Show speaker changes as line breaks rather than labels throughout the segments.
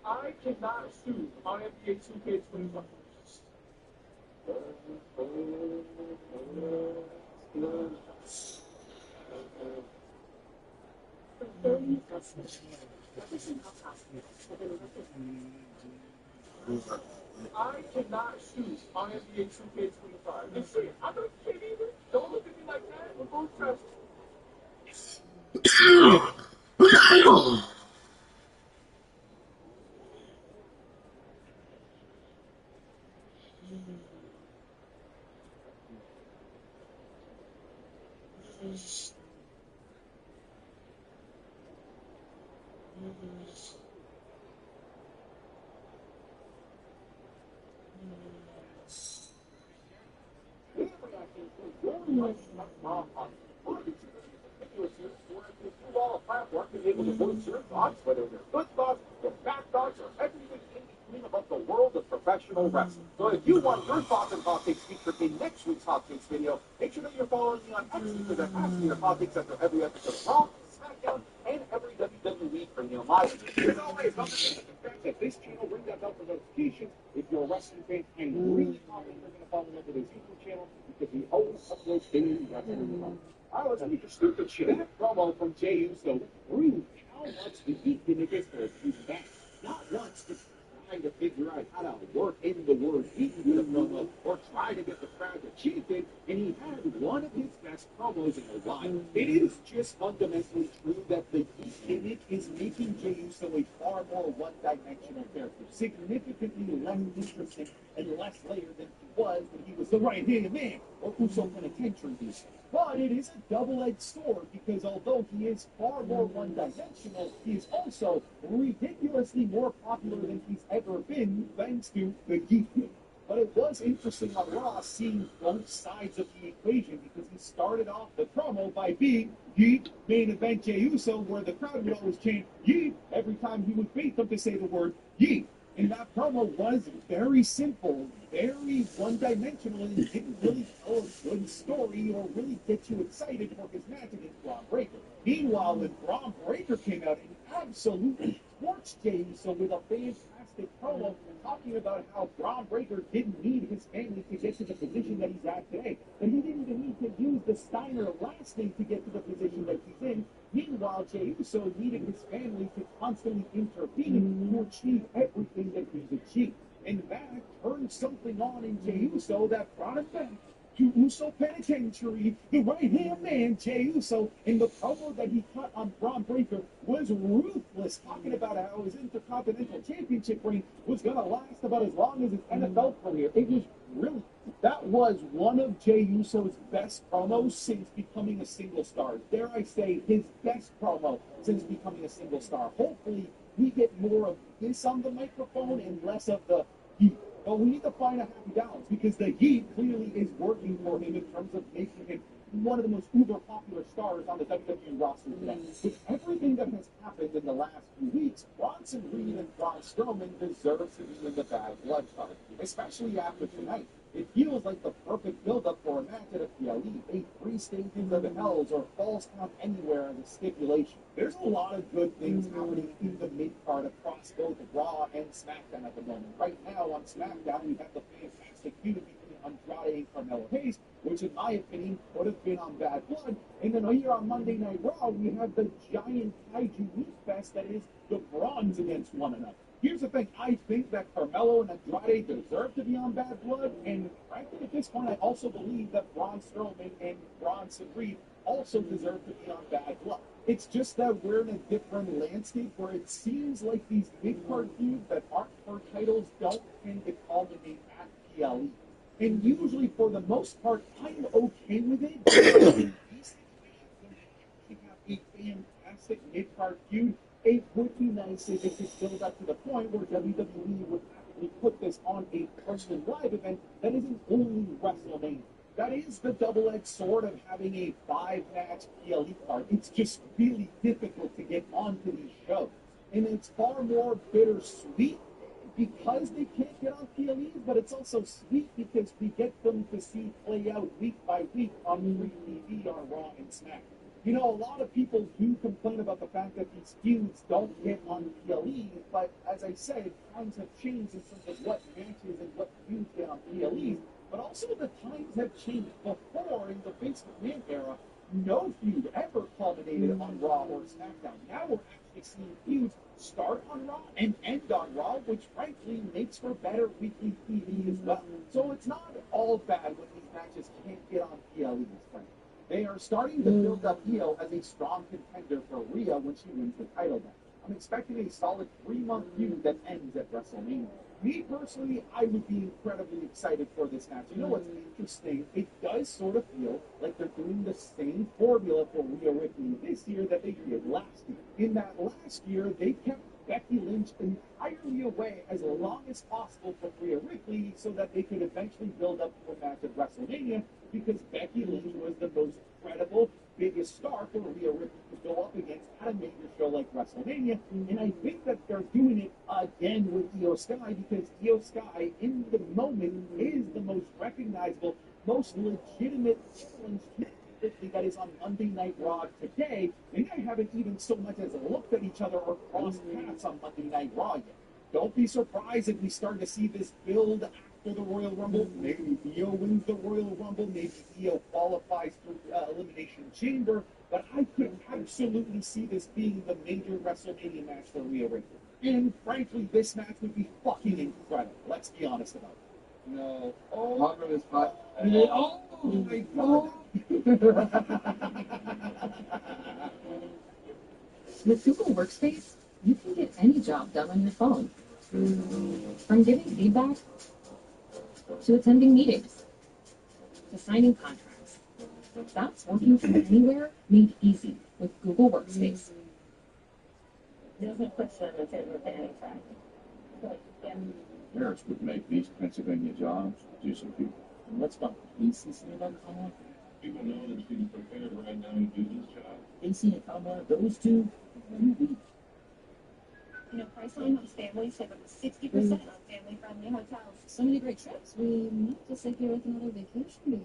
I cannot shoot on NBA2K25. I cannot shoot on NBA2K25. And see, I'm not kidding either. Don't look at me like that. We're both trash. Able to voice your thoughts, whether they're good thoughts or bad thoughts or everything in between. about the world of professional wrestling. So if you want your thoughts and hot takes featured in next week's hot takes video, make sure that you're following me on X because I'm asking your hot takes after every episode of Raw, SmackDown, and every WWE premium live. As always, don't forget to subscribe to this channel, ring that bell for notifications. If you're a wrestling fan, I'm really confident you're going to follow me over this YouTube channel because we always upload daily wrestling content. All right, let's meet the stupid shit. That promo from Jey Uso proved how much the Heat gimmick is for a few back. Not once, just trying to figure out how to work in the word Heat in the promo or try to get the crowd to chant it, and he had one of his best promos in a while. It is just fundamentally true that the Heat gimmick is making Jey Uso a far more one-dimensional character, significantly less interesting and less layered than he was when he was the right-hand man or Uso Penitentiary. But it is a double-edged sword because although he is far more one-dimensional, he is also ridiculously more popular than he's ever been thanks to the Geek. But it was interesting on Raw seeing both sides of the equation because he started off the promo by being Yeet, main event Jey Uso, where the crowd would always chant Yeet every time he would bait them to say the word Yeet. And that promo was very simple, very one-dimensional, and it didn't really tell a good story or really get you excited for his match against Braun Breaker. Meanwhile, when Braun Breaker came out and absolutely torched Jey Uso with a fantastic promo talking about how Braun Breaker didn't need his family to get to the position that he's at today, and he didn't even need to use the Steiner last name to get to the position that he's in. Meanwhile, Jey Uso needed his family to constantly intervene to achieve everything that he's achieved. And that turned something on in Jey Uso that brought him back to Uso Penitentiary, the right-hand man, Jey Uso, and the promo that he cut on Braun Breaker was ruthless, talking about how his Intercontinental Championship reign was going to last about as long as his NFL career. It was really, that was one of Jey Uso's best promos since becoming a single star. Dare I say, his best promo since becoming a single star. Hopefully, we get more of this on the microphone and less of the Heat. But we need to find a happy balance because the Heat clearly is working for him in terms of making him one of the most uber popular stars on the WWE roster today. With everything that has happened in the last few weeks, Bronson Reed and Braun Strowman deserve to be in the bad blood card, especially after tonight. It feels like the perfect build-up for a match at a PLE, a 3 stages of Hells or Falls Count Anywhere as a stipulation. There's a lot of good things happening in the mid-card across both Raw and SmackDown at the moment. Right now on SmackDown, we have the fantastic feud between Andrade and Carmelo Hayes, which in my opinion would have been on Bad Blood. And then here on Monday Night Raw, we have the giant kaiju meat fest that is the Brawns against one another. Here's the thing, I think that Carmelo and Andrade deserve to be on Bad Blood, and frankly at this point I also believe that Braun Strowman and Bronson Reed also deserve to be on Bad Blood. It's just that we're in a different landscape where it seems like these mid-card feuds that aren't for titles don't tend to culminate at PLE. And usually, for the most part, I'm okay with it. In these situations, when you have a fantastic mid-card feud, it would be nice if it could build up to the point where WWE would actually put this on a personal live event that isn't only WrestleMania. That is the double-edged sword of having a 5-match PLE card. It's just really difficult to get onto these shows. And it's far more bittersweet because they can't get on PLEs, but it's also sweet because we get them to see play out week by week on free TV on Raw and SmackDown. You know, a lot of people do complain about the fact that these feuds don't get on PLEs, but as I said, times have changed in terms of what matches and what feuds get on PLEs, but also the times have changed. Before, in the Vince McMahon era, no feud ever culminated on Raw or SmackDown. Now we're actually seeing feuds start on Raw and end on Raw, which frankly makes for better weekly TV as well. So it's not all bad when these matches can't get on PLEs, frankly. They are starting to build up Io as a strong contender for Rhea when she wins the title match. I'm expecting a solid 3-month feud that ends at WrestleMania. Me personally, I would be incredibly excited for this match. You know what's interesting? It does sort of feel like they're doing the same formula for Rhea Ripley this year that they did last year. In that last year, they kept Becky Lynch entirely away as long as possible from Rhea Ripley so that they could eventually build up to a match at WrestleMania because Becky Lynch was the most credible, biggest star for Rhea Ripley to go up against at a major show like WrestleMania. And I think that they're doing it again with Io Sky because Io Sky, in the moment, is the most recognizable, most legitimate challenge that is on Monday Night Raw today. And I haven't even so much as looked at each other or crossed paths on Monday Night Raw yet. Don't be surprised if we start to see this build after the Royal Rumble. Maybe Io wins the Royal Rumble. Maybe Io qualifies for Elimination Chamber. But I could absolutely see this being the major WrestleMania match for Rhea Ripley. And frankly, this match would be fucking incredible. Let's be honest about it.
No. Oh, this fight.
Oh my God.
With Google Workspace, you can get any job done on your phone. From giving feedback, to attending meetings, to signing contracts. That's working from anywhere made easy with Google Workspace.
Doesn't put them in any track. But, yeah.
Harris would make these Pennsylvania jobs do some people.
And what's about ACC.com?
People know that she's prepared right now to do this job.
AC and Comma, those two,
You know, Priceline Homes Family save up to 60% on family-friendly hotels.
So many great trips. We might just like you with another vacation, baby.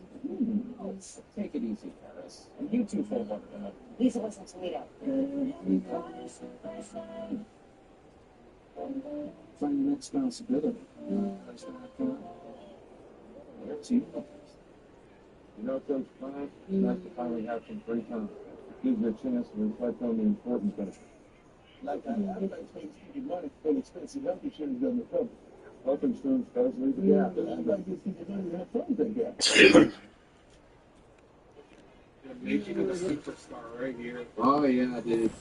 oh, take it easy, Harris. And you too, for one.
Lisa listens to Lito.
Find the next responsibility. That's not Where's you?
You know, Coach Klein, it's nice to finally have some free time. It gives you a chance to reflect on the important things.
Like everybody's making you money for an expensive health insurance doesn't cover.
Health insurance does leave a gap.
Everybody gets you money to have fun with that gap.
The making of a superstar right here.
Oh, yeah, dude.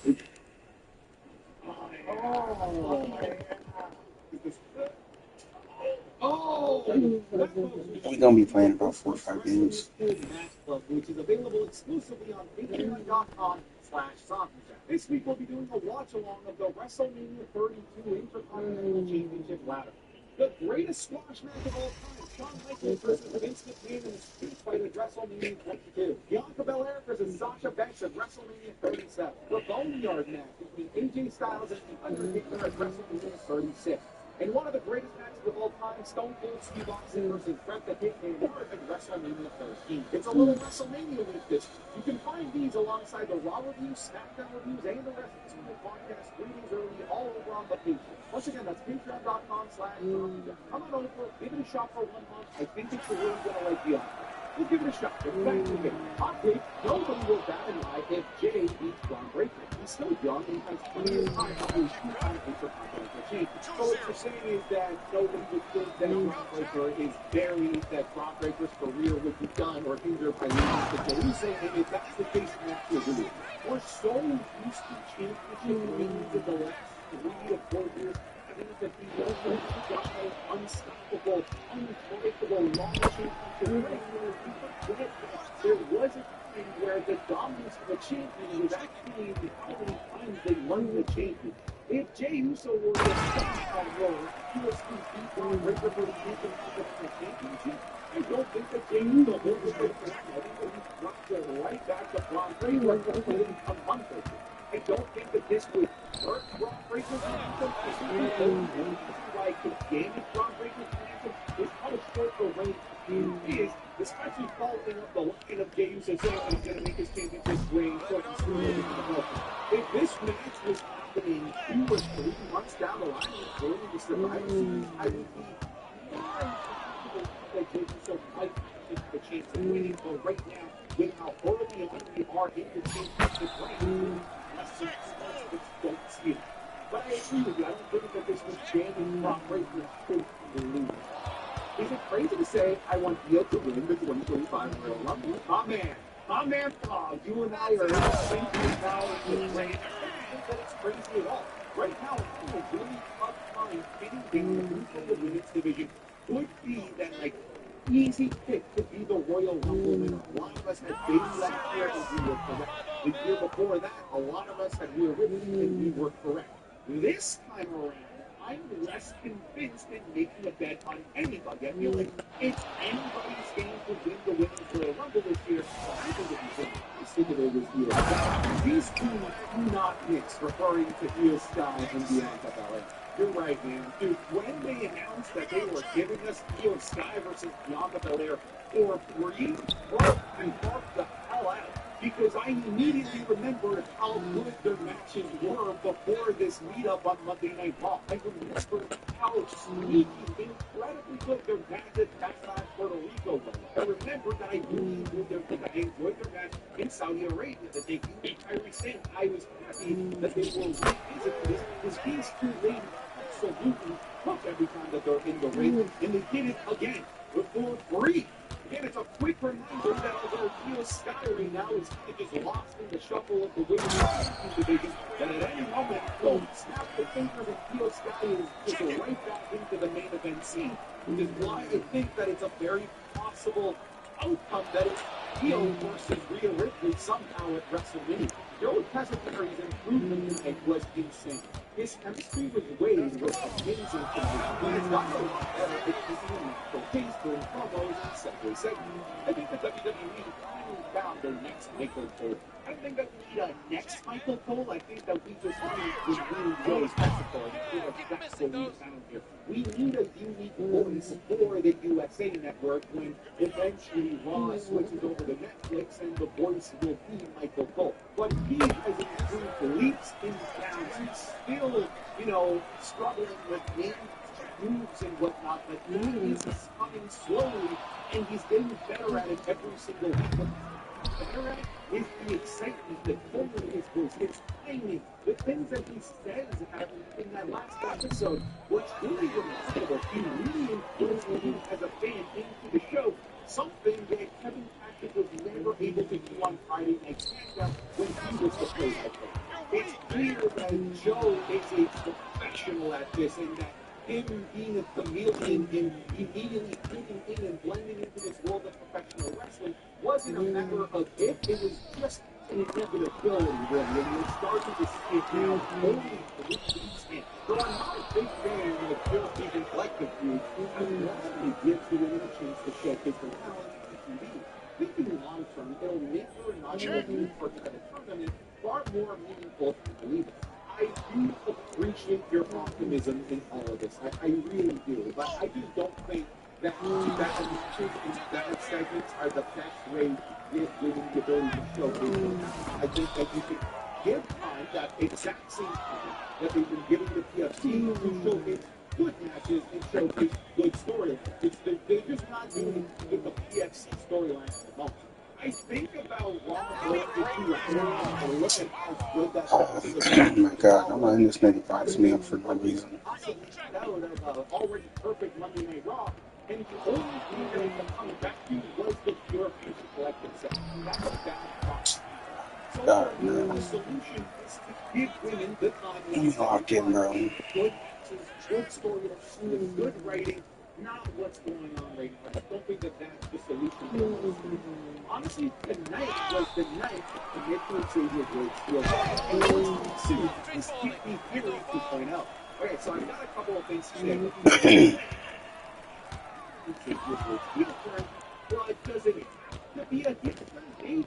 We're gonna be playing about 4 or 5 games.
Which is available exclusively on patreon.com/SoccerChat. This week we'll be doing a watch along of the WrestleMania 32 Intercontinental Championship ladder. The greatest squash match of all time, Shawn Michaels versus Vince McMahon in a street fight at WrestleMania 22. Bianca Belair versus Sasha Banks at WrestleMania 37. The Boneyard match between AJ Styles and The Undertaker at WrestleMania 36. And one of the greatest matches of all time, Stone Cold Steve Austin versus Bret the Hitman Hart at WrestleMania 13. It's a little WrestleMania week this week. You can find these alongside the Raw reviews, SmackDown reviews, and the rest of the podcast 3 days early all over on the page. Once again, that's patreon.com/SoccerChat. Come on over, give it a shot for 1 month. I think that you're really going to like the offer. We'll give it a shot. Get back to it. Hot take, nobody will bat an eye if Jay beats Braun Breaker. He's still young and has plenty of time to do two-time Intercontinental Champion. So what you're saying is that nobody would think that Braun Breaker is buried, that Braun Breaker's career would be done or hindered by losing to Jay. You're saying that if that's the case, you have to agree. We're so used to championship wins in the last 3 to 4 years. I think that the local guy, unstoppable, unbreakable, long championship record. There was a time where the dominance of the champion was actually how many times they won the champion. If Jey Uso were to stop on Raw, he was beat Braun Breaker for the Intercontinental Championship. I don't think that Jey Uso will be good for that. I think that he dropped it right back to Braun Breaker within a month or two. I don't think that this would hurt Braun Breaker's momentum. Like to damage Braun Breaker's momentum is how short the range is, especially following up the line of Jey Uso saying he's going to make his championship reign short and sweet. If this match was happening 2 or 3 months down the line and going into Survivor Series, I would be very comfortable that Jey Uso might have the chance of winning. But right now, with how early and we are in the championship reign, don't see it. But I agree with you. I don't think that this was jamming Braun Breaker to lose. Is it crazy to say I want Io to win the 2025 Royal Rumble? My man, Paul, you and I are in the same place now in the race. I don't think that it's crazy at all. Right now, it's a really tough time fitting in the women's division. Could be that, like, easy pick to be the Royal Rumble winner. A lot of us had Bayley last year and we were correct. The year before that, a lot of us had Rhea Ripley and we were correct. This time around, I'm less convinced in making a bet on anybody. I feel like it's anybody's game to win the Women's Royal Rumble this year. I think if you think of it was Io Sky. These two do not mix, referring to Io Sky and Bianca Belair. You're right, man. Dude, when they announced that they were giving us Io Sky versus Bianca Belair for free, bro, I marked the hell out. Because I immediately remembered how good their matches were before this meetup on Monday Night Raw. I remember how sneaky, incredibly good their match at Backlash Puerto Rico was. I remember that I really enjoyed their match in Saudi Arabia, that they beat Kyrie Sane. I was happy that they were revisiting this because these two ladies absolutely cook every time that they're in the ring, and they did it again for free. Again, it's a quick reminder that although Io Sky right now is kind of just lost in the shuffle of the women's division, that at any moment, they'll snap the fingers and Io Sky is just right back into the main event scene, which is why I think that it's a very possible outcome that it's Io versus Rhea Ripley somehow at WrestleMania. Joe Casafary's improvement tonight was insane. His chemistry with Wade was amazing to me, and it's gotten a lot better at keeping a natural pace during promos and separate segments. I think that WWE finally found their next Michael Cole. I don't think that we need a next Michael Cole. I think that we just need Joe Casafary. I feel like that's what we found here. We need a unique voice for the USA Network when eventually Raw switches over to Netflix and the voice will be Michael Cole. But he has improved leaps and bounds. He's still, struggling with names, moves and whatnot, but he is coming slowly and he's getting better at it every single week. What he's better at is the excitement, the tone of his voice, his timing, the things that he says in that last episode was really remarkable. He really influenced me as a fan into the show, something that Kevin Patrick was never able to do on Friday Night SmackDown when he was the play-by-play. It's clear that Joe is a professional at this and that him being a chameleon and immediately fitting in and blending into this world of professional wrestling wasn't a matter of if, it was just an inevitability, really, and we're starting to see it now only 3 weeks in. So I'm not a big fan of Phil Keegan Collective Feud. I want to give the women a chance to showcase their talent on TV. Thinking long term, it'll make her inaugural new person at a tournament far more meaningful if you believe it. I do appreciate your optimism in all of this. I really do. But I just don't think that matches and that segments are the best way to give women the ability to showcase. I think that you could give time that exact same time that they've been giving the PFC to showcase good matches and showcase good storylines. They're just not doing it with the PFC storyline at the moment. I think about Raw going into WrestleMania and look at how good that
Oh my god, I'm letting this nigga box me up for no reason.
possibly cut out of already perfect Monday Night Raw, and the only thing that I kept coming back to was the pure future collective set. That's a bad problem. So
God,
the
man.
solution is to give women the time
Let me lock in, bro.
good matches, good storylines, with good writing, not what's going on right now. I don't think that that's the solution. Honestly, tonight was the night to make her Xavier Woods feel better. And what's soon is Keith Fury 2.0. Okay, so I've got a couple of things to say. Xavier Woods heel turn, but does it have to be a heel turn? Maybe.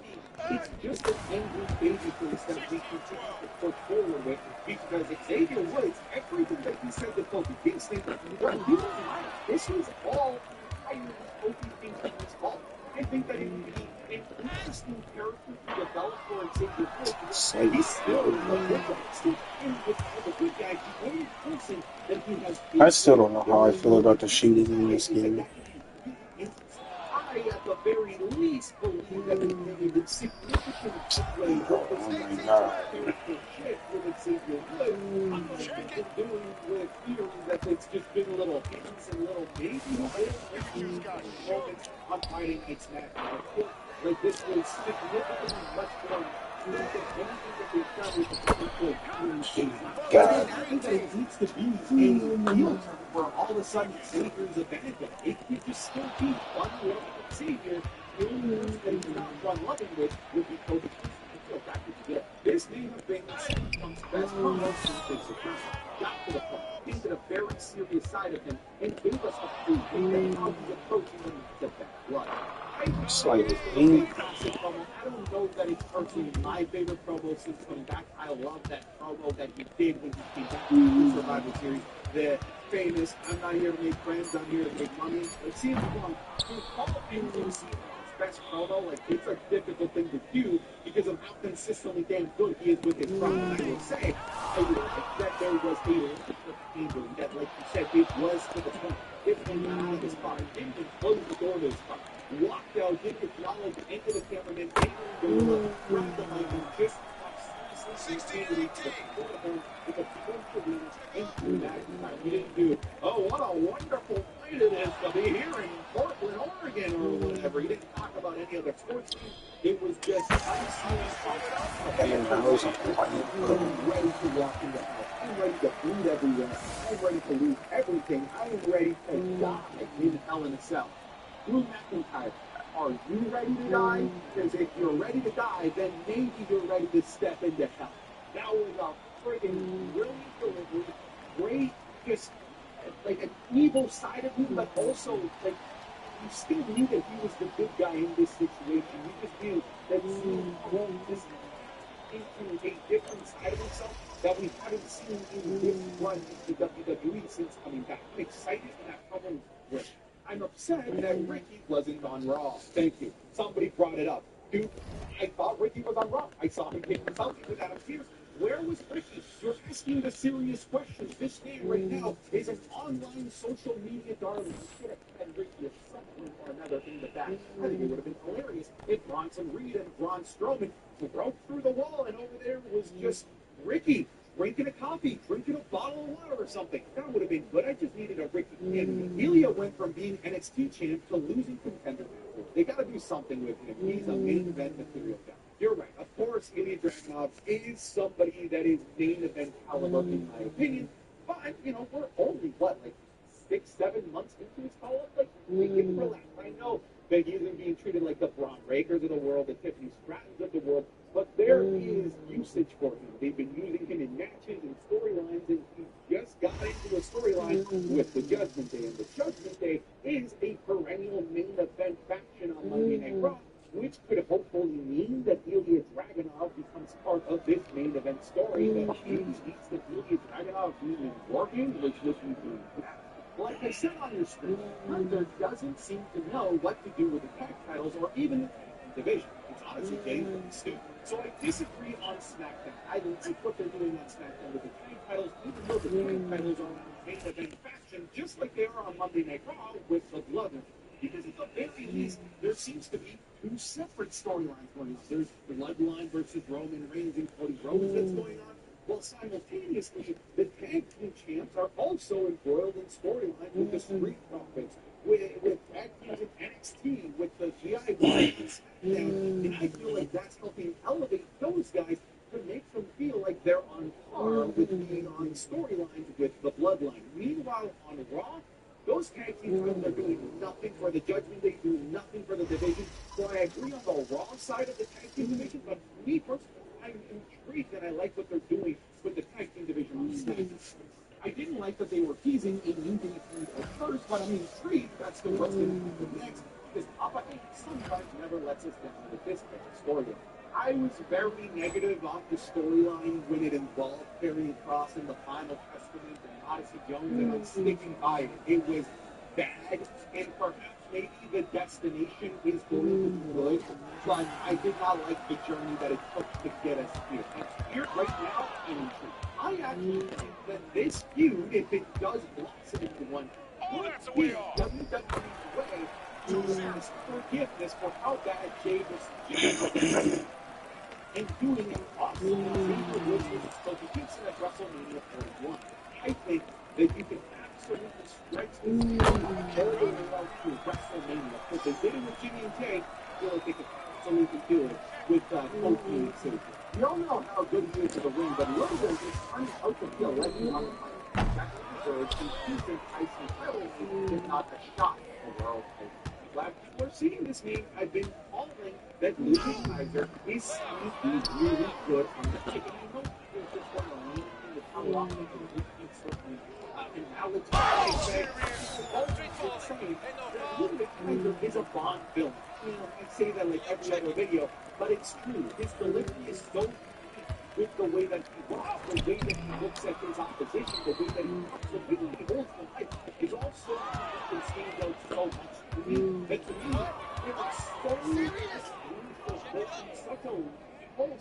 It's just an angry baby face that we continue to push forward with because Xavier Woods, everything that he said to Kofi Kingston, well, he was right. This was all entirely Kofi Kingston's fault. I think that it would be an interesting character to develop for Xavier Woods. He's still a good guy. Still a good guy. The only person that he has.
I still don't know how I feel about the shooters in this game.
I, at the very least, believe that it made significant upgrades.
Oh my god.
Shift with Xavier Woods, unlike what they've been doing with Fury, that it's just been little hints and little maybe moments on Friday Night SmackDown. I feel like this was significantly much more anything that they've done with the Fury.
God.
I think that it needs to be a heel turn where all of a sudden Xavier's a benefit. It could just still be fun loving Xavier. The only person that he's not fun loving with would be Kofi Kingston. fact that you did. This may have been CM best promo since they surprised him. Got to the point, hinted a very serious side of him, and gave us a clue into how he's approaching the back blood.
It's like
Fantastic promo. I don't know that it's personally my favorite promo since coming back. I love that promo that he did when he came back to the Survivor Series. The famous, I'm not here to make friends, I'm here to make money. It seems wrong. To call NXT's best promo, like, it's a difficult thing to do because of how consistently damn good he is with his promo. I will say, I would like that there was a little bit of anger that, like you said, it was to the point. If he got out of his car, didn't even close the door to his car, walked out, didn't acknowledge any of the cameramen, didn't even grabbed the mic and just 16-18 with a point into that time. He didn't do, oh, what a wonderful night it is to be here in Portland, Oregon, or whatever. He didn't talk about any other sports team. It was just, I'm seeing
and I was like,
I'm ready to walk into hell. I'm ready to bleed everywhere. I'm ready to lose everything. I am ready to die in Hell in a Cell. Drew McIntyre, are you ready to die? Because if you're ready to die, then maybe you're ready to step into hell. That was a friggin' brilliant delivery. Great, just like an evil side of him, but also like you still knew that he was the good guy in this situation. You just knew that he was this into a different side of himself that we haven't seen in this run into WWE since coming back. I'm excited for that promo. I'm upset that Ricky wasn't on Raw. Thank you. Somebody brought it up. Dude, I thought Ricky was on Raw. I saw him kick the selfie with Adam Pearce. Where was Ricky? You're asking the serious questions. This man right now is an online social media darling. You should have had Ricky at some point or another in the back. I think it would have been hilarious if Bronson Reed and Braun Strowman broke through the wall and over there was just Ricky drinking a coffee, drinking a bottle of water or something. That would have been good. I just needed a Ricky. And Ilya went from being NXT champ to losing contender. They got to do something with him. He's a main event material guy. You're right. Of course, Ilya Dragunov is somebody that is main event caliber, in my opinion. But, you know, we're only, what, like 6-7 months into his call-up? Like, we can relax. I know that he isn't being treated like the Braun Breakers of the world, the Tiffany Strattons of the world, but there is usage for him. They've been using him in matches and storylines, and he just got into a storyline with the Judgment Day. And the Judgment Day is a perennial main event faction on Monday Night Raw, which could hopefully mean that Ilya Dragunov becomes part of this main event story that indicates that Ilya Dragunov being working, which would be doing that. Like I said on your screen, Hunter doesn't seem to know what to do with the tag titles or even the tag division. It's honestly getting pretty stupid. So I disagree on SmackDown. I don't like what they're doing on SmackDown with the tag titles, even though the tag titles are on the main event faction, just like they are on Monday Night Raw with the Bloodline. Because at the very least, there seems to be two separate storylines going on. There's Bloodline versus Roman Reigns and Cody Rhodes that's going on. Well, simultaneously, the tag team champs are also embroiled in storylines with the Street Profits, with tag teams in NXT, with the GI Boys, and I feel like that's helping elevate those guys to make them feel like they're on par with being on storylines with the Bloodline. Meanwhile, on Raw, those tag team titles are doing nothing for the Judgment Day, doing nothing for the division. So I agree on the Raw side of the tag team division, but me personally, I'm intrigued and I like what they're doing with the tag team division on SmackDown. I didn't like that they were teasing a New Day feud at first, but I'm intrigued that's the what's going to happen next because Papa H sometimes never lets us down with this kind of storyline. I was very negative on the storyline when it involved Karrion Kross in the Final Testament and Odyssey Jones, and I'm sticking by it. It was bad, and perhaps maybe the destination is going to be good, but I did not like the journey that it took to get us here. And here right now, I'm intrigued. I actually think that this feud, if it does blossom into one, would be WWE's way to ask forgiveness for how bad Jay was and doing an awesome Xavier Woods versus Kofi Kingston at WrestleMania 41. I think that you can absolutely stretch this feud all the way out to WrestleMania. Because they did it with Jimmy and Jay, I feel like they could absolutely do it with Kofi and Xavier. We all know how good he is to the ring, but Logan is turning out to be a legend on the planet. That deserves a decent IC title, if not a shot at the world title. black people are seeing this meme. I've been calling that Luke Kaiser is sneaky really good on the mic. And I know people just want to lean into how often the Luke keeps certain analogies. They say, it's saying that Luke Kaiser is a Bond villain. You know, I say that like every other video, but it's true. His delivery is so with the way that he walks, the way that he looks at his opposition, the way that he talks, the way that he holds the mic is also unique and stands out so much to me. That to me, it was so such a whole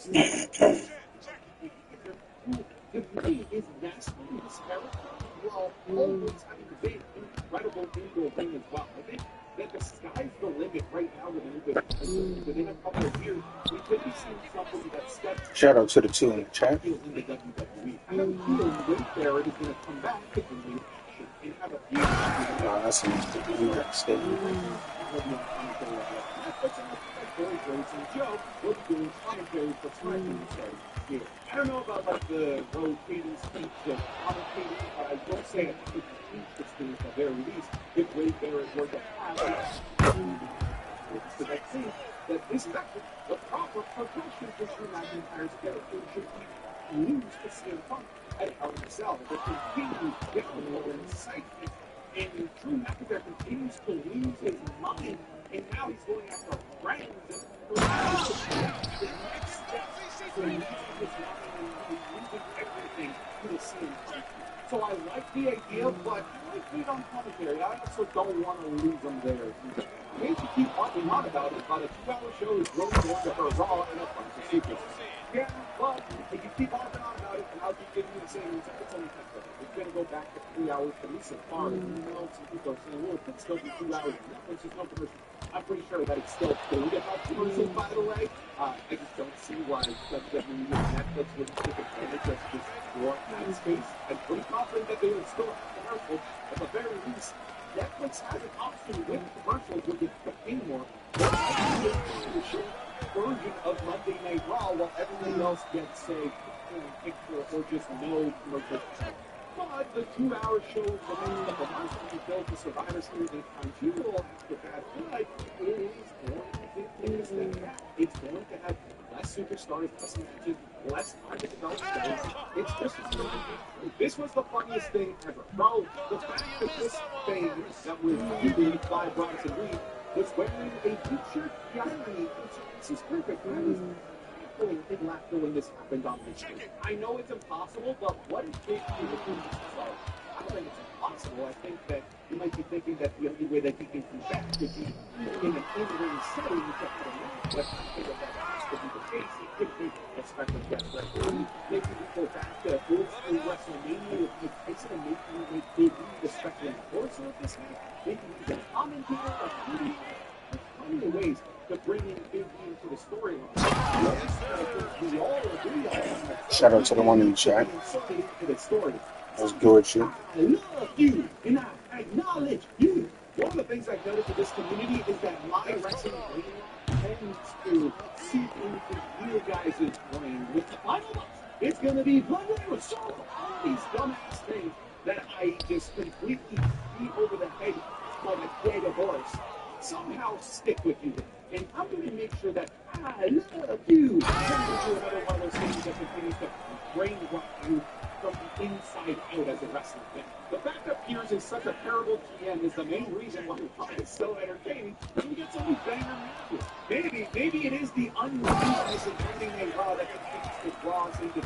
who to me is mastering his character while always having to be incredible in the ring as well. I think that the sky's the limit right now within a couple of years. We could be seeing somebody that steps
Shout out to the two in the chat.
in the WWE. I have a feeling Win Barrett is going to come back to the new action and have a few.
That's an interesting statement.
Joe will be doing commentary for Smackdown starting here. I don't know about like the rotating speech of commentating, but I will say I think it's interesting at the very least if Wade Barrett were to have because I think that this is actually the proper progression for Drew McIntyre's character should be lose to CM Punk at Hell in a Cell. There continues download and excitement, and Drew McIntyre continues to lose his mind, and now he's going after friends and the next step is losing his mind and losing everything to the CM Punk. So I like the idea, but I like being on commentary. I also don't want to lose them there. Maybe keep talking on about it, but a 2-hour show is really going to her Raw and a bunch of secrets. Yeah, but if you keep talking on about it, and I'll keep giving you the same answer, it's only 10 seconds. It's going to go back to 3 hours for me so far. And you know, some people are saying, well, it could still be 2 hours. Netflix is no commercial. I'm pretty sure that it's still going to have commercials, by the way. I just don't see why WWE and Netflix would take advantage of this short ad space. I'm pretty confident that they would still have commercials. At the very least, Netflix has an option with commercials with it anymore. The short version of Monday Night Raw while everybody else gets, say, picture or just no commercials. But the 2-hour show remains the commercial until the Survivor Series and continual after that. But it is going to take a step back. It's going to have less superstars, less matches, less time to develop stories. It's just this was the funniest thing ever. Bro, the fact that this thing that was given by Bronson Reed was wearing a t-shirt, the irony, this is perfect. I was cackling in laughter when this happened on the screen. I know it's impossible, but what if they do the thing so? I don't think it's impossible. I think that you might be thinking that the only way that he can do that would be in an in-ring setting to have a match, but I think that has to be the case. It could be a special guest referee. Maybe we go back to old school WrestleMania with Mike Tyson and maybe we make Big E the special enforcer of this match. Maybe he's a commentator, a video. There's plenty of ways to bring in Big E into the storyline. We all agree on
Shout out to the one in the chat. That's good shit.
I love you and I acknowledge you. One of the things I've noticed with this community is that my wrestling brain tends to seep into you guys' brain with the final boss. It's gonna be Blood with Solo. All these dumbass things that I just completely beat over the head like a dead horse somehow stick with you. And I'm going to make sure that I love you. Another one of those things that continues to brainwash you from the inside out as a wrestling fan. The fact that Piers is such a terrible GM is the main reason why Raw is so entertaining. And we get so many banger matches. Maybe it is the unreasonableness of Monday Night Raw that continues to draw us into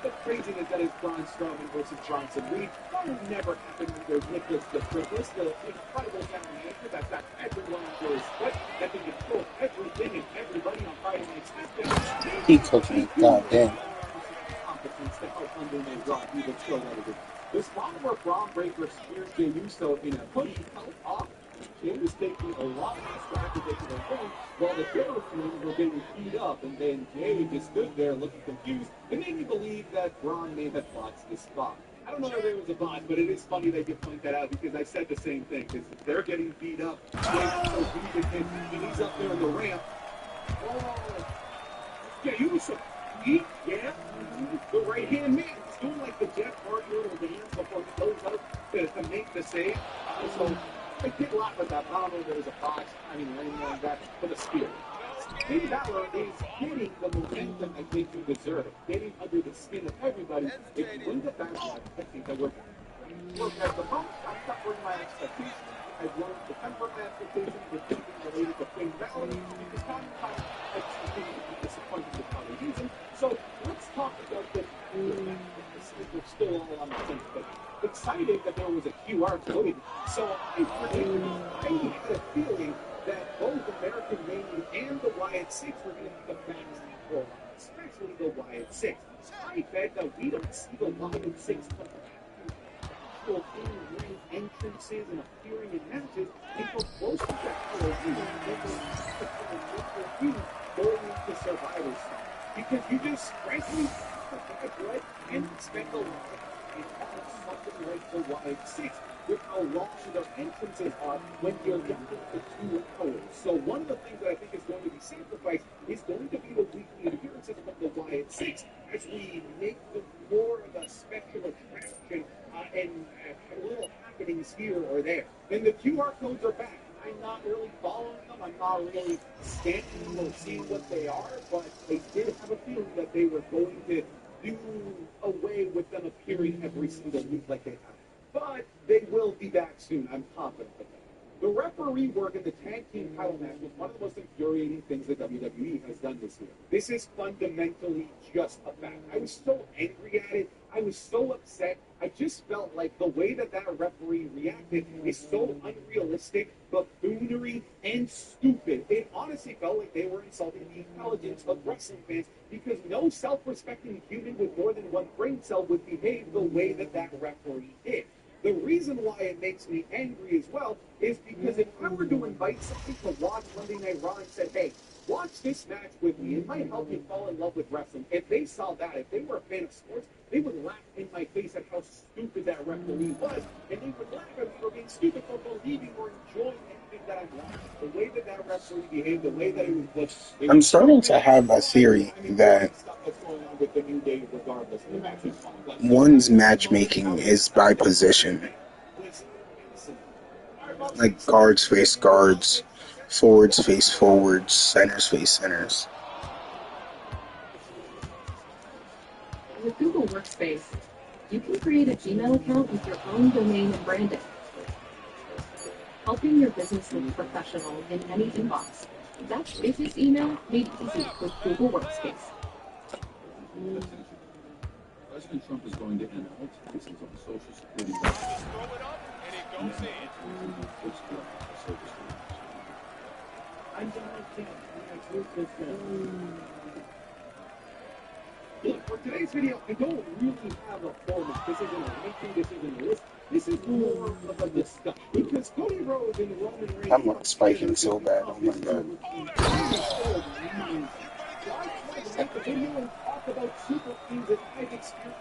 the craziness that is Braun Strowman versus Bronson Reed. That will never happen when there's Nicholas the Triplets, the incredible general manager that's got everyone under his foot, that can control everything and everybody on Friday Night SmackDown.
He cooking, goddamn.
The spot where Braun Breaker spears Jey Uso in a push held off. Jey was taking a lot less rapid than the ring, while the Killer Flames were getting beat up, and then Jey just stood there looking confused. It made me believe that Braun may have botched this spot. I don't know if there was a bot, but it is funny that you point that out because I said the same thing. Because they're getting beat up, Jey's so beat and he's up there in the ramp. Oh, Jey Uso, yeah, the right-hand man. He's doing like the Jeff Hardy little dance before he goes up to make the save. So I did laugh at that. Not only there was a box timing or anything like that, but a spear. Finn Balor is getting the momentum I think you deserve, getting under the skin of everybody. If you win the backlash, I think that we're at the moment, I'm tempering my expectations. I've learned to temper my expectations with anything related to Finn Balor because time and time I continue to be disappointed with how they use him. So let's talk about this. We're still all on the same page. Excited that there was a QR code, so I predicted, I had a feeling that both American Made and the Wyatt Six were going to be the fans for a while, especially the Wyatt Six. I bet that we don't see the Wyatt Six come back to in-ring entrances and appearing in matches until close to that Halloween going into Survivor Series. Because you just, frankly, right, and spend a lot of time on something like the Wyatt Six with how long their entrances are when you're down to 2 hours. So one of the things that I think is going to be sacrificed is going to be the weekly appearances of the Wyatt Six as we make them more of a special attraction and little happenings here or there. And the QR codes are back. I'm not really following them. I'm not really scanning them or seeing what they are, but I did have a feeling that they were going to do away with them appearing every single week like they have. But they will be back soon. I'm confident of that. The referee work in the tag team title match was one of the most infuriating things that WWE has done this year. This is fundamentally just a fact. I was so angry at it. I was so upset. I just felt like the way that that referee reacted is so unrealistic, buffoonery, and stupid. It honestly felt like they were insulting the intelligence of wrestling fans because no self-respecting human with more than one brain cell would behave the way that that referee did. The reason why it makes me angry as well is because if I were to invite somebody to watch Monday Night Raw and said, hey, watch this match with me, it might help you fall in love with wrestling. If they saw that, if they were a fan of sports, they would laugh in my face at how stupid that referee was, and they would laugh at me for being stupid for believing or enjoying anything that I'm watching. The way that that referee behaved, the way that it was booked.
I'm starting to have a theory that one's matchmaking is by position. Like guards face guards, forwards face forwards, centers face centers.
With Google Workspace, you can create a Gmail account with your own domain and branding, helping your business look professional in any inbox. That's business email made easy with Google Workspace.
President Trump is going to end all taxes on Social Security benefits.
For today's video, I don't really have a format. This isn't a ranking, this isn't a list. This is more of a discussion. Because Cody Rhodes and Roman Reigns...
I'm not spiking so bad. Oh my god.
Make a video and talk about super things that I've experienced.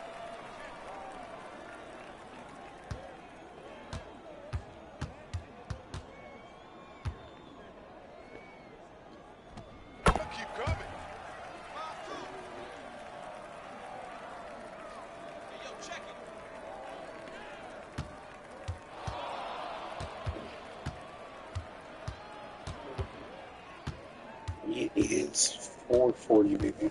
It is 4:40, baby.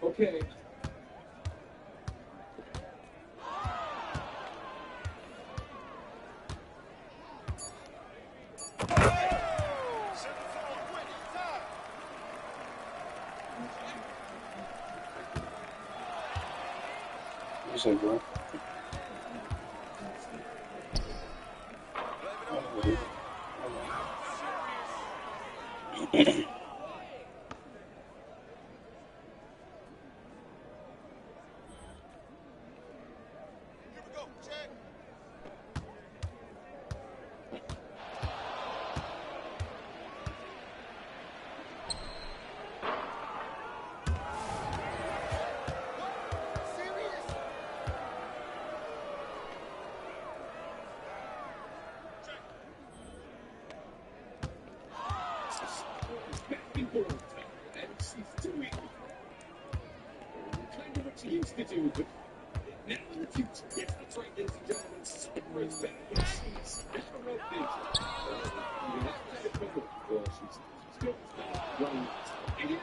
Okay.
What's up, bro?
Boruto, and she's doing kind of what she used to do, but now in the future. Yes, that's right, ladies and gentlemen, Sakura is back, and she's not a red ninja. Well, she's going to run, and it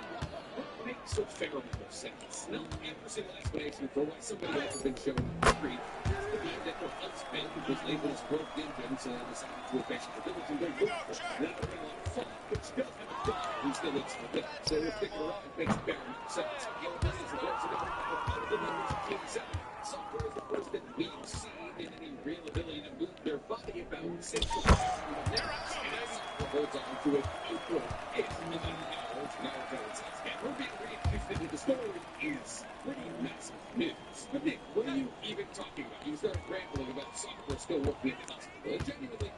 makes so terrible sense. Now, every single explanation for why somebody else has been shown free has to be that her husband was labeled as broke ninja, so they decided to affect the village and go look for her. Now, they're like, fuck, but she does have a dog who still lives for them. So we're figuring out it makes very much sense. The old lady is the person that the numbers of King 7. Sakura is the first that we've seen in any real ability to move their body about since the holds on to it. April is and we're being reintroduced into the story is pretty massive news. But Nick, what are you even talking about? You started rambling about Sakura still working at the hospital. It genuinely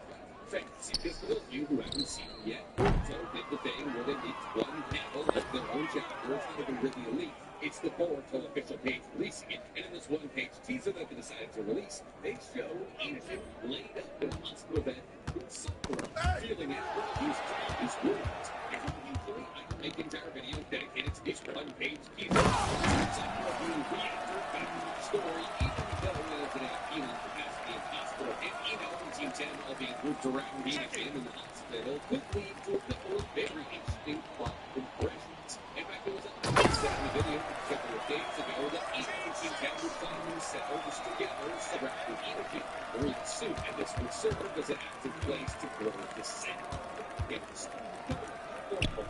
fancy, because for those of you who haven't seen it yet, Boruto did the thing where they leaked one panel of their own chapter. It's not even really a leak. It's the Boruto official page releasing it, and in this one-page teaser that they decided to release, they show Inogen laid up in a hospital bed with Sakura feeling after he's tried his wounds. And usually, I can make entire videos dedicated to this one-page teaser. Sakura being re-entered back into the story, even though it is in a healing capacity in the hospital, and Ino and Team 10 all being grouped around Inogen in the hospital could lead to a couple of very interesting plot progressions. In fact, there was a in the video a couple of days ago that Ino and Team 10 would find themselves together surrounding Inogen very soon, and this would serve as an active place to grow the set. Yes,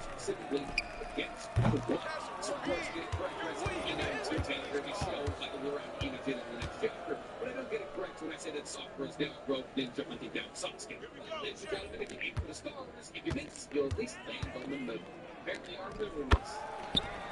specifically against the Blood. So, of course, get it correct as Ino and Team 10 are going to be shown huddled around Inogen in the next chapter, but I don't get it correct when I say that Sakura is now a rogue ninja hunting down Sasuke. Ladies and gentlemen, if you aim for the stars, if you miss, you'll at least land on the moon. Apparently, our moon is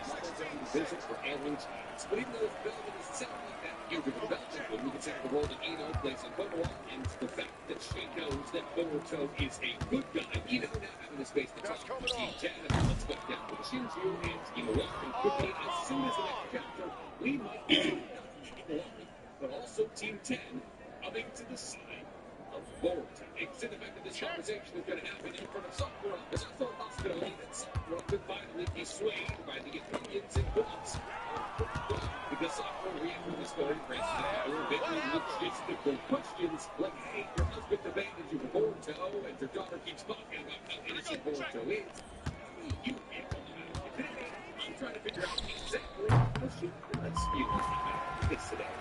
models on the vision for alien genes. But even though his development doesn't sound like that huge of a development, when we consider the role that Ino plays in Boruto and the fact that she knows that Boruto is a good guy, Ino now having the space to talk to Team 10 about what's going down with Shinju and Imawari could mean as soon as the next chapter, we might see not only Imawari, but also Team 10 coming to the side of Boruto. It's in the fact that this conversation is going to happen in front of Sakura. There's also a possibility that Sakura could finally be swayed by the opinions and thoughts because Sakura re-entered the story raises a couple of very logistical questions like, hey, your husband abandoned you for Boruto, and your daughter keeps talking about how innocent Boruto is. How do you feel about it? Today, I'm trying to figure out exactly how she does feel about this today.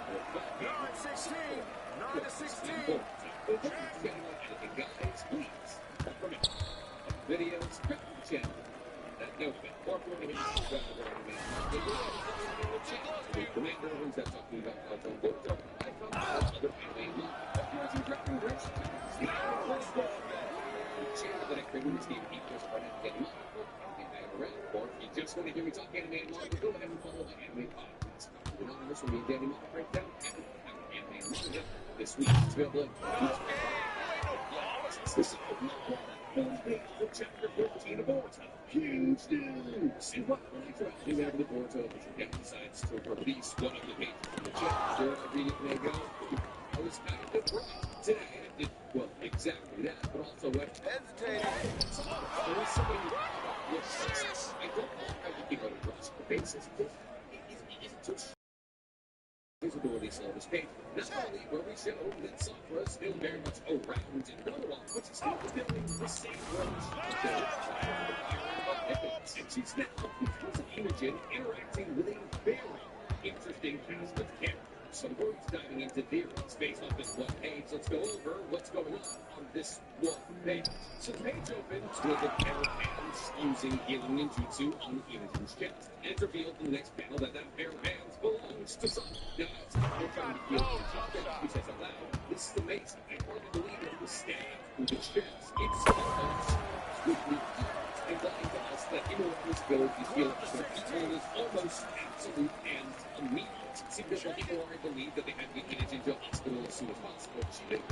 9 to 16. But if you're anything, guys, please, from it. Videos, subscribe to the channel. That note of it. Or if you want to hit subscribe to the channel. The commander who's that talking about Alton Boruto. I found out other anime of yours and Director Rich. The channel that I created is named Equals for Anime around. Or if you just want to hear me talk anime and manga, go ahead and follow the anime podcast. Anonymous will be a Danny Manga breakdown. Anime and manga. This week, it's available on Chapter 14 of Boruto. Huge news! And what when I try to do the Boruto official account decides to release one of the pages from the chapter, I read it and I go, I was kind of right. Today I did, well, exactly that, but also what hesitating. There is somebody who I don't know how you think on a cross the basis. Is it too visibility on this page, not only where we show that Sakura is still very much around in Boruto, but she's still fulfilling the same role she fulfilled and she's now, because of Inogen, interacting with a very interesting cast of characters. Some words diving into theories based on this one page. Let's go over what's going on this one page. So the page opens with a pair of hands using healing ninjutsu on Inogen's chest. And it's revealed in the next panel that that pair of hands belongs to Sakura. Now, outside they're trying to heal Inogen's he says aloud, this is amazing. I hardly believe it was stabbed through the chest. It's almost sweetly implying to us that Imawari's ability to heal Inogen is almost absolute and immediate. See, because when Imawari believed that they had to get Inogen to a hospital as soon as possible, she made a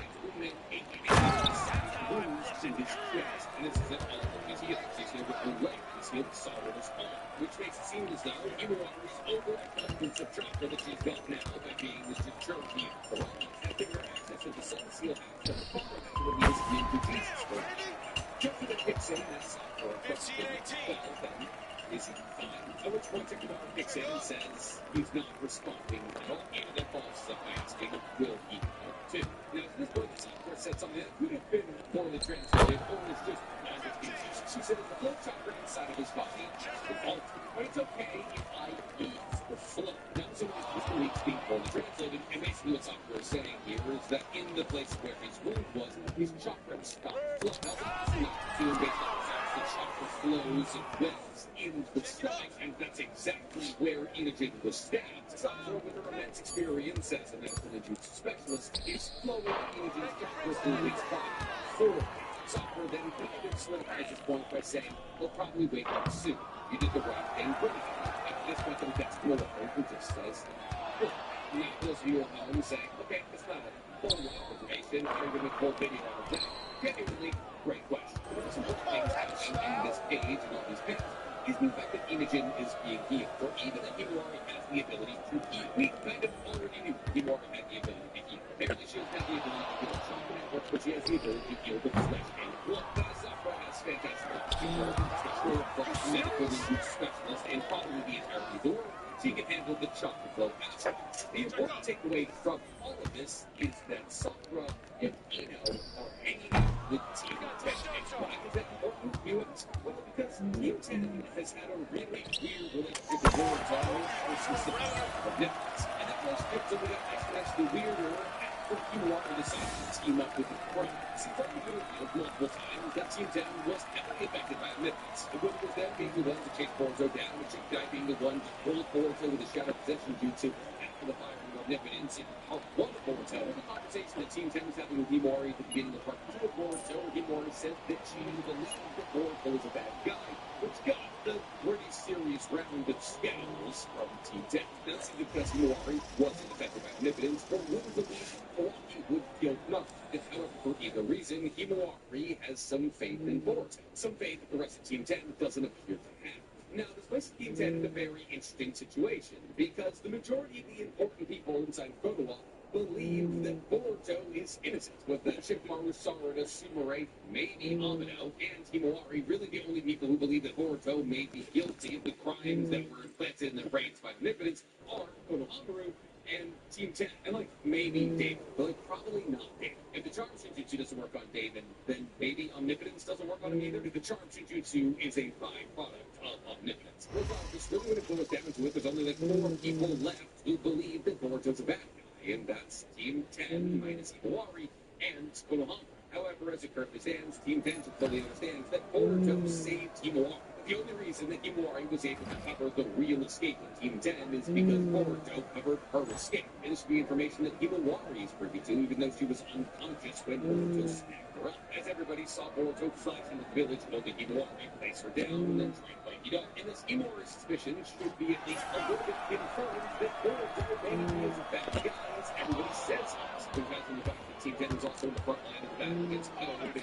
wounds in his chest, and this isn't all of his healing. He's healed with her leg, he's healed Sakura's arm, which makes it seem as though Imawari's overabundance of chakra that she's got now by being this Cherokee and giving her access to the Sun Seal after the far out of these ninja Jesus. Just as a picks in and software across the well, then is he fine? At which point Kamara picks in and says he's not responding well, and then follows up by asking, will he help too? Now, at this point, the software said something that could have been poorly translated, or is just not as easy. She said it's the flow chakra inside of his body, just the altered. But it's okay if I ease the flow. Now, so this week's being poorly translated, and basically what software is saying here is that in the place where his wound was, his chakra stopped flow. Now, that's not feeling based on the fact that chakra flows and wells into the stomach, and that's exactly where Inogen was stabbed. Software with her immense experience as a medical jutsu specialist is flowing Inogen's chakra through his body forward. Software then kind of solidifies his point by saying, he'll probably wake up soon. You did the right thing, brilliant. At this point, the next blower who just says, good. Now, those of you at home saying, okay, it's not a whole lot of information, I'm going to make a whole video on that. Genuinely, great question. One of the important things happening in this page and all these pages is the fact that Inogen is being healed, or even that Himawari has the ability to heal. We kind of already knew Himawari had the ability to heal. Apparently, she doesn't have the ability to heal chakra networks, but she has the ability to heal the flesh and blood. That software has fantastic medical research specialist and probably the entirety of the world. She can handle the chakra flow aspect. The important takeaway from all of this is that Sakura and Ino are hanging out with Team 10. And why is that important, you ask? Well, because Team 10 has had a really weird relationship with Boruto versus the power of Nicholas. And that relationship's only got exponentially weirder after Himawari decided to team up with the Crown. See, from the revealed multiple times that Team 10 was heavily affected by Nicholas. Whether it was them being the one to chase Boruto down, or Chikai being the one to pull Boruto with a shadow possession jutsu after the firing of Omnipotence in Part 1 of Boruto. The conversation that Team 10 was having with Himawari at the beginning of Part 2 of Boruto, Himawari said that she believed that Boruto was a bad guy, which got the pretty serious round of scowls from Team 10. That's because Himawari wasn't affected by Omnipotence, or wouldn't believe Kawaki would kill Nut. If, however, for either reason, Himawari has some faith in Boruto. Some faith that the rest of Team 10 doesn't appear to have. Now, this places Team 10 in a very interesting situation, because the majority of the important people inside Konoha believe that Boruto is innocent, with Shikamaru, Sarada, Sumire, maybe Amino, and Himawari really the only people who believe that Boruto may be guilty of the crimes that were implanted in their brains by Omnipotence are Konohamaru and Team 10. And maybe David, but probably not David. If the Charm Shinjutsu doesn't work on David, then maybe Omnipotence doesn't work on him either. The Charm Shinjutsu is a byproduct of Omnipotence. Regardless, really when it boils down to it, there's only 4 people left who believe that Boruto's a bad guy, and that's Team 10 minus Himawari and Konohamaru. However, as it currently stands, Team 10 fully understands that Boruto saved Himawari. The only reason that Himawari was able to cover the real escape of Team 10 is because Boruto covered her escape. And this would be information that Himawari is privy to, even though she was unconscious when Boruto snapped her up. As everybody saw Boruto flash into the village, only Himawari place her down and then try and find it up. And this Himawari's suspicion should be at least a little bit confirmed that Boruto maybe is a bad guy, as everybody says he is. Because in the fact that Team 10 was also in the front line of the battle against Code and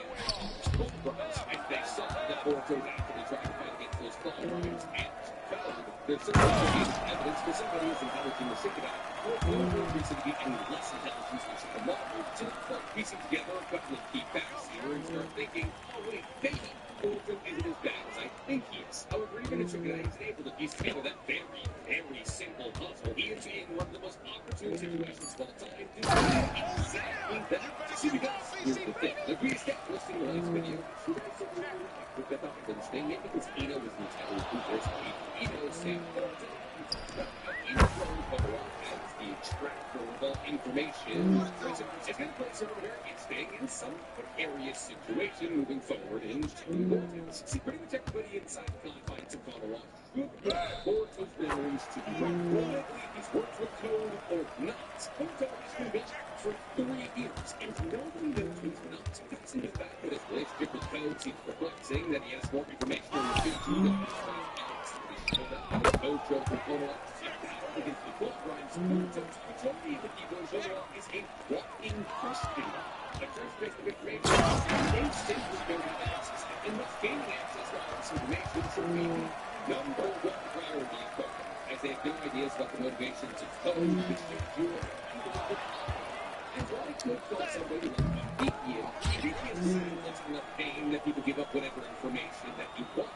Cobras, and they saw that Boruto was actively trying to fight against those Claw crimes and Code. There's certainly evidence for somebody who's intelligent to think about it. Well, no reason to be any less intelligent than Shikamaru to start piecing together a couple of key facts here and start thinking, oh wait, maybe Boruto isn't as bad as I think he is. However, even if Shikamaru is able to piece together that very, very simple puzzle, he is in one of the most opportune situations of all time to do exactly that. See, because here's the thing, like we established in the last video, we're going to sit here with the Dolphins thing, maybe because Ino was the entire Cooper's lead. Ino said, Boruto, Ino has the extractor of all information. It's going to place her in a very interesting and somewhat precarious situation moving forward in Shipping Vortex. See, pretty much everybody inside the confines of Konoha should want Boruto's memories to be right. Whether they believe these words were code or not, Boruto has been gone for 3 years, and nobody knows who's not. That's in the fact that his relationship with Code seems perplexing, that he has more information on the two than Ocho from Konoha against the Claw crimes. Boruto's majority of the people in Konoha is a walking question. A first-based information they simply don't have access, and thus gaining access to all this information should be the number 1 priority of Konoha, as they have no ideas about the motivations of Code, the Shinju, and like Let's call somebody like VPN. VPN simulates enough pain that people give up whatever information that you want.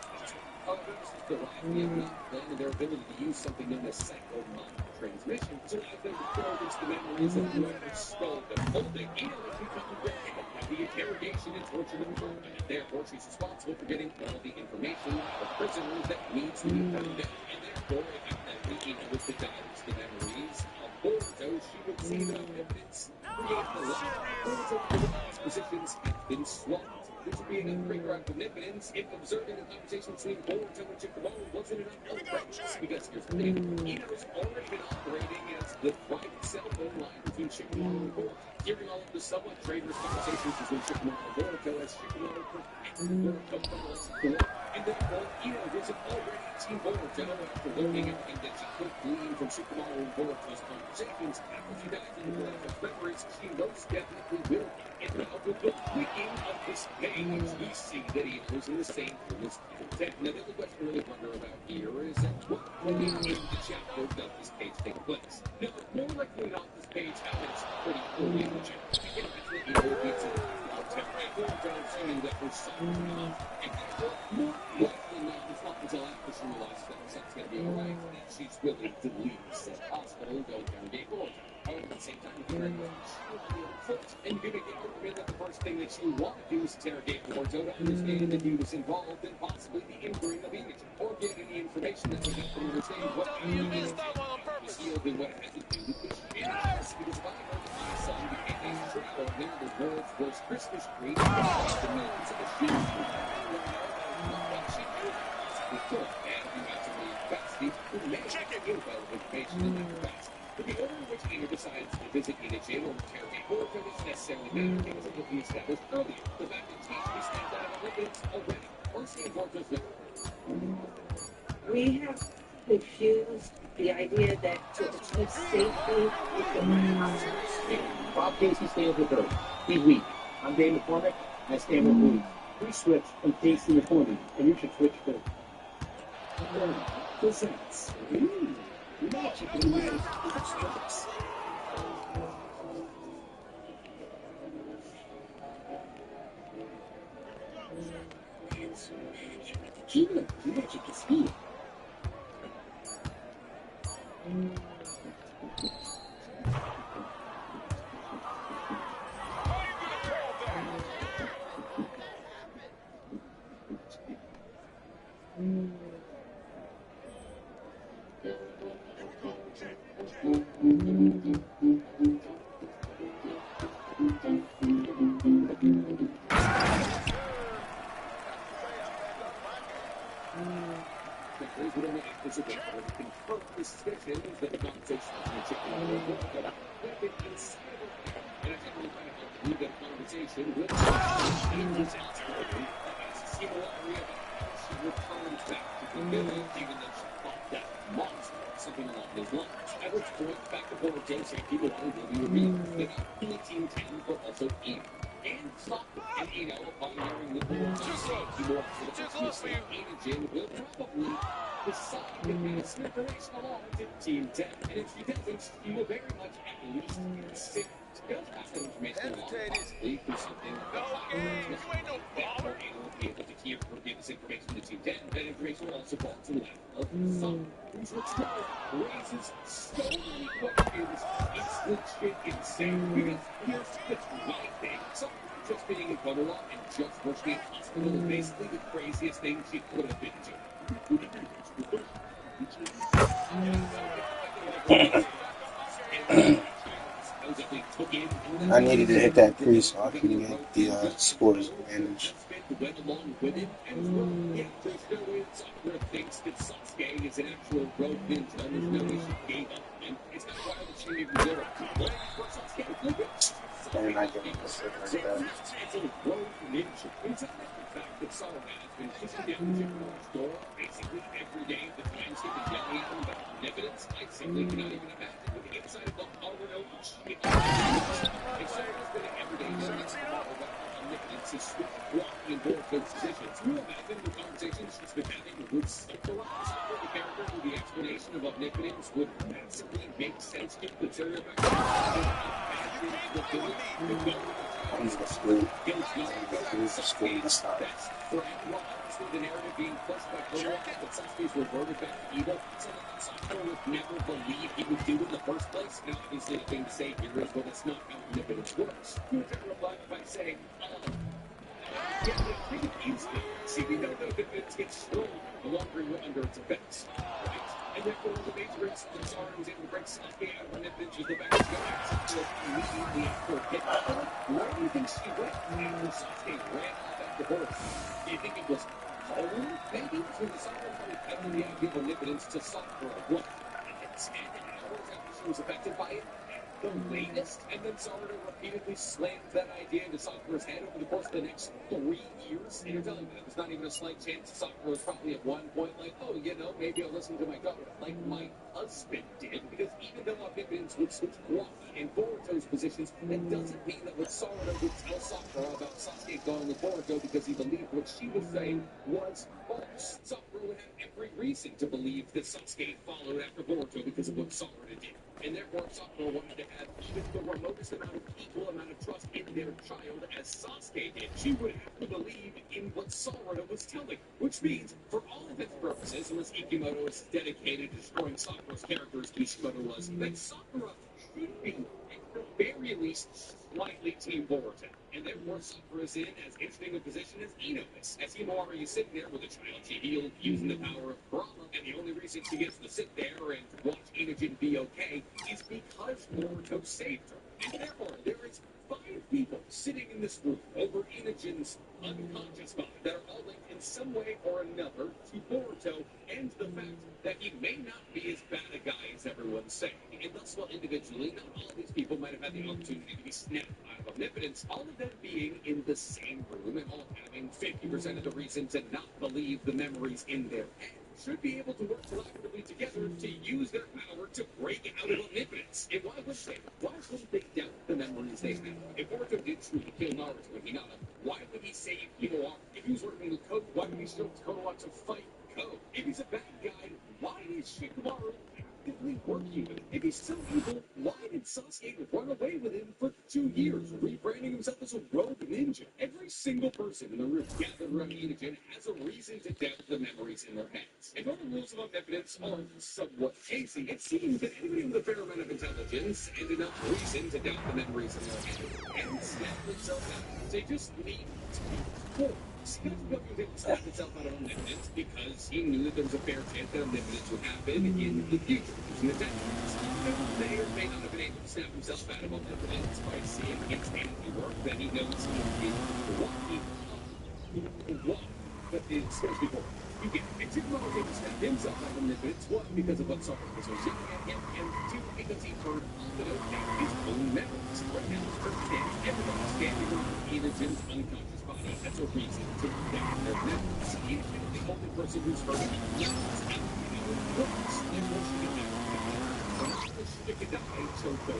However, this is derived via plan and their ability to use something known as psychomotor transmission to allow them to probe into the memories of whoever stole them. Holding Eno has become dedicated to the interrogation and torture of the and therefore she's responsible for getting all the information out of prisoners that needs to be found out. And therefore, if Eno was to dilute the memories of Boruto, she would see that omnipotence created a lot. Boruto's positions have been swapped. This would be another great round of omnipotence if observing the conversation between Boruto and Shikamaru wasn't enough outrageous. Because here's the thing, Eno's already been operating as the private cell phone line between Shikamaru and Boruto. Hearing all of the somewhat traitorous conversations between Shikamaru and Boruto as Shikamaru protected Boruto from the rest of the world. And therefore, Eno wasn't already Team Boruto after learning everything that she could glean from Shikamaru and Boruto's conversations. After she dives into Boruto's memories, she most definitely will be. And now, with the clicking of this page, we see that Eno's in the same room as Team 10. Now, the only question we really wonder about here is at what point in the chapter does this page take place? Now, more likely not, this page happens pretty early in the chapter. You can imagine that Eno gets it while Terry Boruto assuming that her son is not. And therefore, more likely not, it's not until after she realizes that her son's going to be alright that she's willing to leave said hospital and go interrogate Boruto. However, at the same time, you can recognize she will be on foot. And you can make the argument that the first thing that she would want to do is interrogate Boruto to understand if he was involved in possibly the injuring of Enoch, or get any information that would help them understand what Enoch was healed and what it had to do with the shenanigans. Because if I heard that my son became a tree or maybe the world's worst Christmas tree, the millions of the sheep what she did was good, and you have to believe capacity to make info information in that capacity. But the order in which Eno decides to visit Inogen or interrogate Boruto doesn't necessarily matter because of what we established earlier. The fact that Inogen stepped out of Olympics already. First and foremost,
we have confused the idea that to achieve safety with the
Bob Casey stands with Earth. He's weak. I'm Dave McCormick. I stand with Louis. We switch from Casey McCormick, and you should switch too. Presents. Magic in the Sports. It's magic. The kingdom of magic is here. Team 10, and if she doesn't, she will very much at least consider. Possibly for something that or Eno will be able to hear or give this information to Team 10. That information will also fall to the lap of some. Whose return raises so many questions. It's legit insane. Because here's the right thing. Something just being in Coverall and just working in hospital is basically the craziest thing she could have been doing.
I needed to hit that pre so I can get the scores managed. And I get this like that.
That Saul has been pushing down Jim's door basically every day. The times he's been yelling at him about omnipotence, I simply cannot even imagine what the inside of the Already shit. Except it's been an everyday tomorrow about omnipotence is blocking in both those positions. You imagine the conversations she's been having would centralize the character with the explanation of omnipotence would massively make sense to the stereotype.
root
Gil's not
root of school this time.
That's for everyone else with the narrative being pushed by Konoha that Sasuke's reverted back to evil, so that Sakura would never believe he would do it in the first place. Now, obviously, the thing to say here is, well, that's not how omnipotence works. You would reply by saying, yeah, but I think it is good. See, we know that omnipotence gets stronger the longer you're under its effects. Right? And therefore, the major instance arms able to break Sasuke out of omnipotence was the back of Sakura immediately after a hit. Where do you think she went after Sasuke ran off after her? Do you think it was home? Maybe? So the Sakura probably peddled the idea of omnipotence to Sakura. What? 10 hours after she was affected by it? The latest, and then Sarada repeatedly slammed that idea into Sakura's head over the course of the next 3 years. And you're telling me that there's not even a slight chance Sakura was probably at one point like, oh, you know, maybe I'll listen to my daughter, like my husband did. Because even though omnipotence would switch Kwaki and Boruto's positions, that doesn't mean that what Sarada would tell Sakura about Sasuke going with Boruto because he believed what she was saying was false. Sakura would have every reason to believe that Sasuke followed after Boruto because of what Sarada did. And therefore, Sakura wanted to have even the remotest equal amount of trust in their child as Sasuke did. She would have to believe in what Sarada was telling, which means, for all intents and purposes, unless Ikimoto is dedicated to destroying Sakura's character as Kishimoto was, that Sakura should be, at the very least, slightly Team Boruto. And therefore, Sakura's in as interesting a position as Ino is. As Himawari is sitting there with a child she healed using the power of Brahma, and the only reason she gets to sit there and watch Inojin be okay is because Boruto saved her. And therefore, there is 5 people sitting in this room over Inojin's unconscious mind that are all linked in some way or another to Boruto and the fact that he may not be as bad a guy as everyone's saying. And thus, while individually, not all of these people might have had the opportunity to be snapped out of omnipotence, all of them being in the same room and all having 50% of the reason to not believe the memories in their head should be able to work collaboratively together to use their power to break out of omnipotence. And why wouldn't they? Why wouldn't they doubt the memories they have? If Boruto did truly kill Naruto and Hinata, why would he save Himawari? If he was working with Code, why would he show Konoha to fight Code? If he's a bad guy, why is Shikamaru actively working with him? If he's so evil, why did Sasuke run away with him for 2 years, rebranding himself as a rogue ninja? Every single person in the room gathered around Inojin has a reason to doubt the memories in their heads. If all the rules of omnipotence are somewhat hazy, it seems that anybody with a fair amount of intelligence and enough reason to doubt the memories in their head can snap themselves out. They just need to be forced. Kishimoto was able to snap himself out of omnipotence because he knew that there was a fair chance that omnipotence would happen in the future using the techniques. He may or may not have been able to snap himself out of omnipotence by seeing his handiwork that he knows he is walking up. But it's supposed to be boring. You get it. Kishimoto was able to snap himself out of omnipotence, one, because of what Sakura was yelling at him, and two, because he heard his own memories. Right now, it's pretend everybody's standing around Inojin's unconscious body as a reason to doubt their memories. Inojin is the only person who's heard it once in hours. Therefore, she can never Shikadai Choto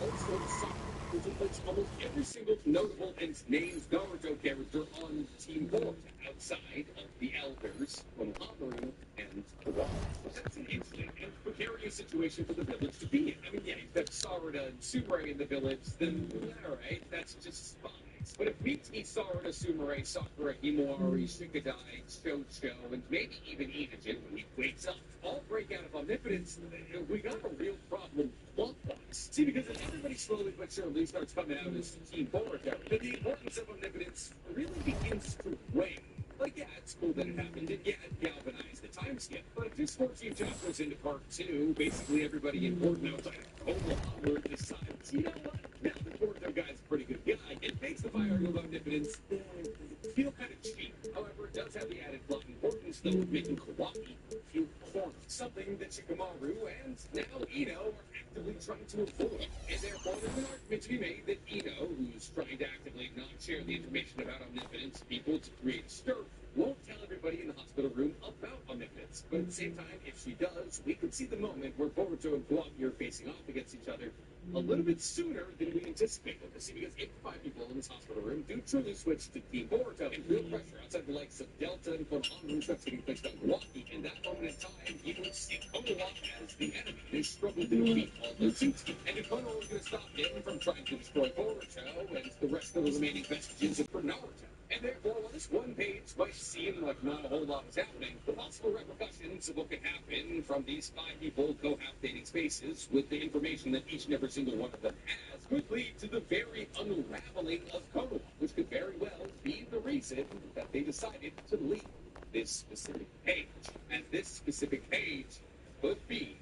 also Sakura, which includes almost every single notable and named Naruto character on Team Boruto outside of the elders, Konohamaru and Kawhi. That's an interesting and precarious situation for the village to be in. I mean, yeah, you've got Sarada and Sumire in the village, then alright, that's just fine. But if Miti, Sarada, Sumire, Sakura, Himawari, Shikadai, Chocho, and maybe even Inojin when he wakes up, all break out of omnipotence, we got a real problem plot-wise. See, because if everybody slowly but surely starts coming out as Team Boruto, then the importance of omnipotence really begins to wane. Like, yeah, it's cool that it happened, and yeah, it galvanized the time skip. But if just 14 chapters into part 2, basically everybody important outside of Konohamaru decides, you know what? Now the Boruto guy's a pretty good guy. It makes the firing of omnipotence feel kind of cheap. However, it does have the added plot importance, though, of making Kawaki feel cornered. Something that Shikamaru and now Ino are actively trying to avoid. And therefore, there's an argument to be made that Ino, who's trying to actively not share the information about omnipotence people to create stir, won't tell everybody in the hospital room about omnipotence. face. But at the same time, if she does, we could see the moment where Boruto and Kuwagi are facing off against each other a little bit sooner than we anticipated. See, because if 5 people in this hospital room do truly switch to Team Boruto, and real pressure outside the likes of Delta and Konohamaru starts getting placed on Kuwagi, in that moment in time, you would see Konoha as the enemy. They struggle to defeat all their suits, and if Konoha was going to stop him from trying to destroy Boruto and the rest of the remaining vestiges of Naruto. And therefore, while this one page might seem like not a whole lot is happening, the possible repercussions of what could happen from these 5 people cohabitating spaces with the information that each and every single one of them has could lead to the very unraveling of Konoha, which could very well be the reason that they decided to leave this specific page. And this specific page could be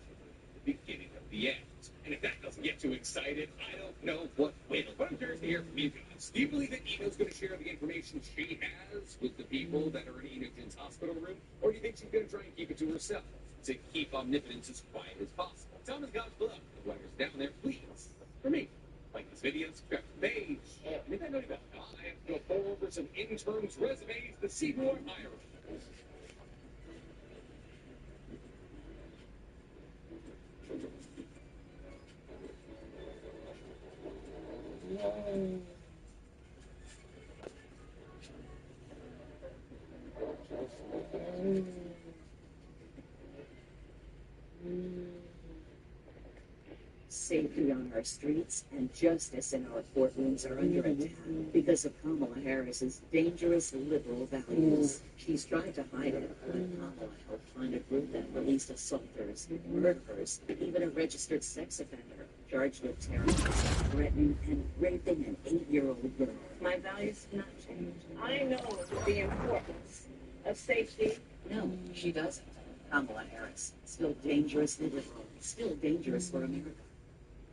the beginning of the end. And if that doesn't get too excited, I don't know what will. But I'm curious to hear from you guys. Do you believe that Ino's going to share the information she has with the people that are in Inojin's hospital room? Or do you think she's going to try and keep it to herself to keep omnipotence as quiet as possible? Tell me in the comments below. The writers down there, please. For me, like this video, subscribe to the page. And if I know about it, I have to go forward over some interns' resumes to see who I'm hiring.
Safety on our streets and justice in our courtrooms are under attack because of Kamala Harris's dangerous liberal values. She's tried to hide it, but Kamala helped find a group that released assaulters, murderers, even a registered sex offender charged with terrorism, threatening and raping an 8-year-old girl. My values have not changed.
I know the importance of safety.
No, she doesn't. Kamala Harris, still dangerously liberal, still dangerous for America.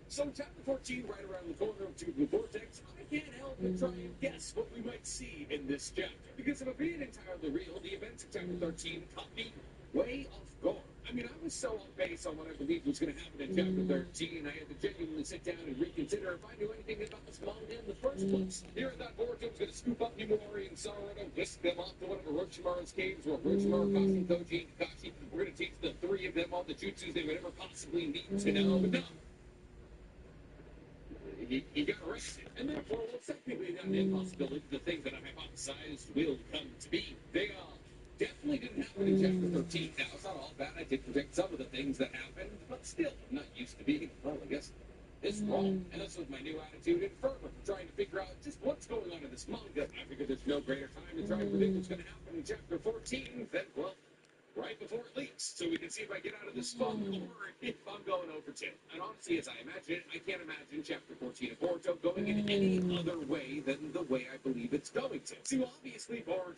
So chapter 14, right around the corner of Two Blue Vortex, I can't help but try and guess what we might see in this chapter. Because if I'm being entirely real, the events of chapter 13 caught me way off guard. I mean, I was so off base on what I believed was going to happen in chapter 13, I had to genuinely sit down and reconsider if I knew anything about this manga in the first place. Here I thought Boruto was going to scoop up Himori and Sarada and whisk them off to one of Orochimaru's caves where Orochimaru, Kashi, Koji, and Kakashi were going to teach the 3 of them all the jutsus they would ever possibly need to know. But no. He got arrested, and therefore, what's technically not an impossibility, the things that I hypothesized will come to be. They definitely didn't happen in chapter 13. Now, it's not all bad. I did predict some of the things that happened, but still, I'm not used to being, well, I guess, this wrong. And this was my new attitude and fervor, trying to figure out just what's going on in this manga. I figured there's no greater time to try and predict what's going to happen in chapter 14 than, well, right before it leaks, so we can see if I get out of this funk or if I'm going over 2. And honestly, as I imagine it, I can't imagine chapter 14 of Boruto going in any other way than the way I believe it's going to. See, obviously, Boruto